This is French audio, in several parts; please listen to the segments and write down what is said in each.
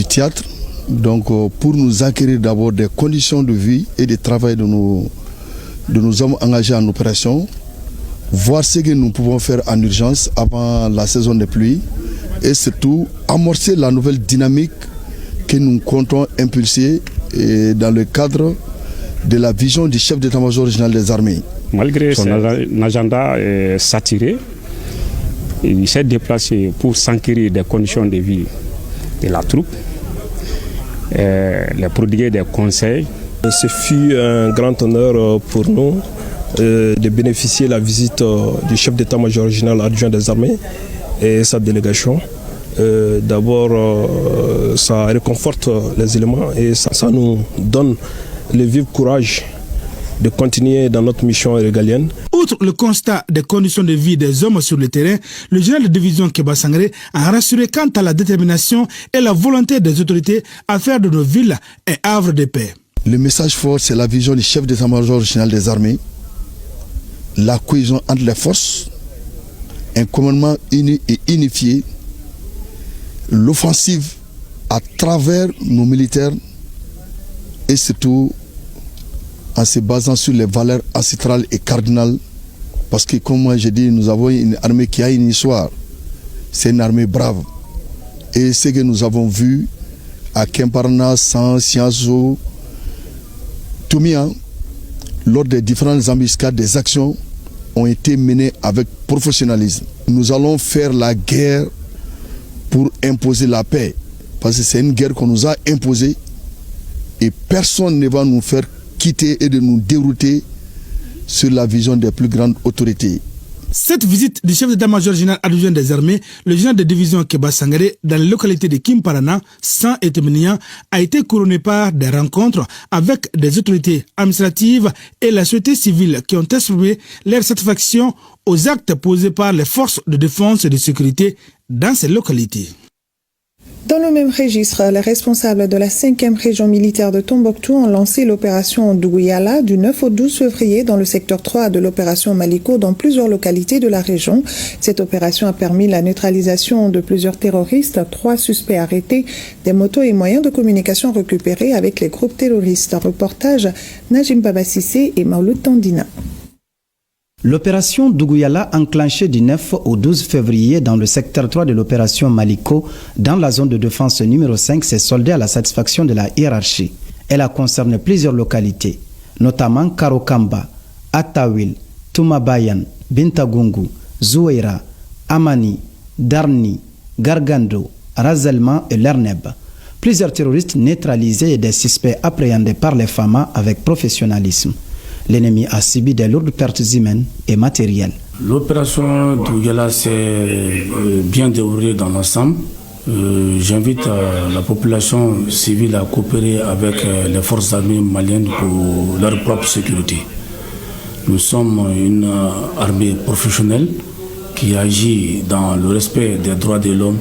du théâtre, donc pour nous acquérir d'abord des conditions de vie et de travail de nos hommes engagés en opération, voir ce que nous pouvons faire en urgence avant la saison des pluies et surtout amorcer la nouvelle dynamique que nous comptons impulser dans le cadre de la vision du chef d'état-major régional des armées. Malgré son agenda saturé, il s'est déplacé pour s'enquérir des conditions de vie de la troupe, les prodiguer des conseils. Ce fut un grand honneur pour nous de bénéficier de la visite du chef d'état-major régional adjoint des armées et sa délégation. D'abord, ça réconforte les éléments et ça nous donne le vif courage de continuer dans notre mission régalienne. Outre le constat des conditions de vie des hommes sur le terrain, le général de division Kéba Sangaré a rassuré quant à la détermination et la volonté des autorités à faire de nos villes un havre de paix. Le message fort, c'est la vision du chef d'état-major régional des armées, la cohésion entre les forces, un commandement uni et unifié, l'offensive à travers nos militaires et surtout en se basant sur les valeurs ancestrales et cardinales, parce que comme moi j'ai dit, nous avons une armée qui a une histoire, c'est une armée brave. Et ce que nous avons vu à Kemparna, San, Sianzo, Toumia, lors des différentes embuscades, des actions ont été menées avec professionnalisme. Nous allons faire la guerre pour imposer la paix, parce que c'est une guerre qu'on nous a imposée et personne ne va nous faire quitter et de nous dérouter sur la vision des plus grandes autorités. Cette visite du chef d'état-major général adjoint des armées, le général de division Kéba Sangaré, dans la localité de Kimparana, San et Temenia, a été couronnée par des rencontres avec des autorités administratives et la société civile qui ont exprimé leur satisfaction aux actes posés par les forces de défense et de sécurité dans ces localités. Dans le même registre, les responsables de la 5e région militaire de Tombouctou ont lancé l'opération Dougouyala du 9 au 12 février dans le secteur 3 de l'opération Maliko dans plusieurs localités de la région. Cette opération a permis la neutralisation de plusieurs terroristes, 3 suspects arrêtés, des motos et moyens de communication récupérés avec les groupes terroristes. Reportage Najim Babasissé et Maouloud Tandina. L'opération Dougouyala, enclenchée du 9 au 12 février dans le secteur 3 de l'opération Maliko, dans la zone de défense numéro 5, s'est soldée à la satisfaction de la hiérarchie. Elle a concerné plusieurs localités, notamment Karokamba, Atawil, Toumabayan, Bintagungu, Zouera, Amani, Darni, Gargando, Razelma et Lerneb. Plusieurs terroristes neutralisés et des suspects appréhendés par les FAMA avec professionnalisme. L'ennemi a subi des lourdes pertes humaines et matérielles. L'opération Dougouyala s'est bien déroulée dans l'ensemble. J'invite la population civile à coopérer avec les forces armées maliennes pour leur propre sécurité. Nous sommes une armée professionnelle qui agit dans le respect des droits de l'homme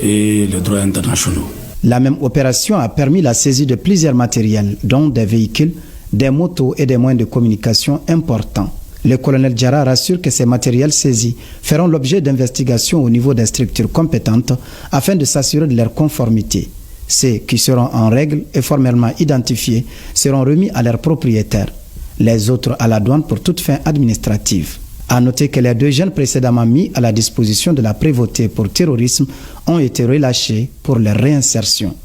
et les droits internationaux. La même opération a permis la saisie de plusieurs matériels, dont des véhicules, des motos et des moyens de communication importants. Le colonel Diarra rassure que ces matériels saisis feront l'objet d'investigations au niveau des structures compétentes afin de s'assurer de leur conformité. Ceux qui seront en règle et formellement identifiés seront remis à leurs propriétaires, les autres à la douane pour toute fin administrative. À noter que les 2 jeunes précédemment mis à la disposition de la prévôté pour terrorisme ont été relâchés pour leur réinsertion.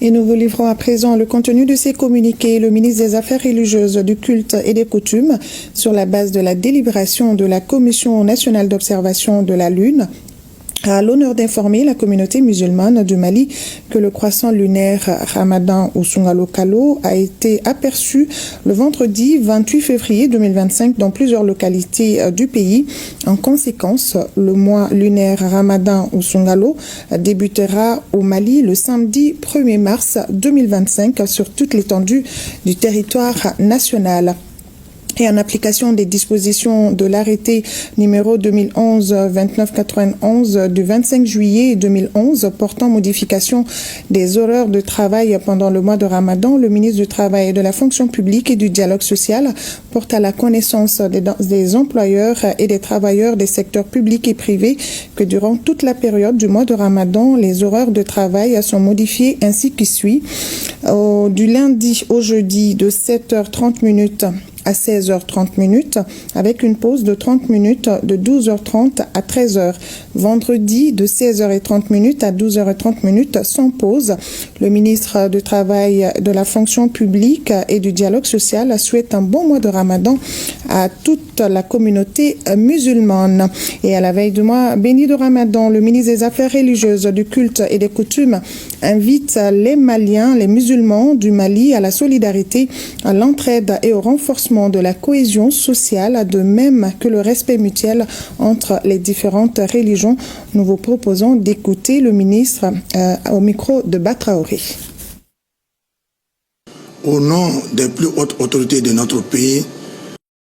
Et nous vous livrons à présent le contenu de ces communiqués. Le ministre des Affaires religieuses, du culte et des coutumes, sur la base de la délibération de la Commission nationale d'observation de la Lune, a l'honneur d'informer la communauté musulmane du Mali que le croissant lunaire Ramadan ou Sungalo Kalo a été aperçu le vendredi 28 février 2025 dans plusieurs localités du pays. En conséquence, le mois lunaire Ramadan ou Sungalo débutera au Mali le samedi 1er mars 2025 sur toute l'étendue du territoire national. Et en application des dispositions de l'arrêté numéro 2011-2991 du 25 juillet 2011 portant modification des horaires de travail pendant le mois de Ramadan, le ministre du Travail et de la Fonction publique et du Dialogue social porte à la connaissance des employeurs et des travailleurs des secteurs publics et privés que durant toute la période du mois de Ramadan, les horaires de travail sont modifiés ainsi qu'il suit. Du lundi au jeudi de 7h30 à 16h30 avec une pause de 30 minutes de 12h30 à 13h. Vendredi de 16h30 à 12h30 sans pause. Le ministre du Travail, de la Fonction publique et du Dialogue social souhaite un bon mois de Ramadan à toute la communauté musulmane. Et à la veille du mois béni de Ramadan, le ministre des Affaires religieuses, du culte et des coutumes invite les Maliens, les musulmans du Mali à la solidarité, à l'entraide et au renforcement de la cohésion sociale, de même que le respect mutuel entre les différentes religions. Nous vous proposons d'écouter le ministre au micro de Batraoré. Au nom des plus hautes autorités de notre pays,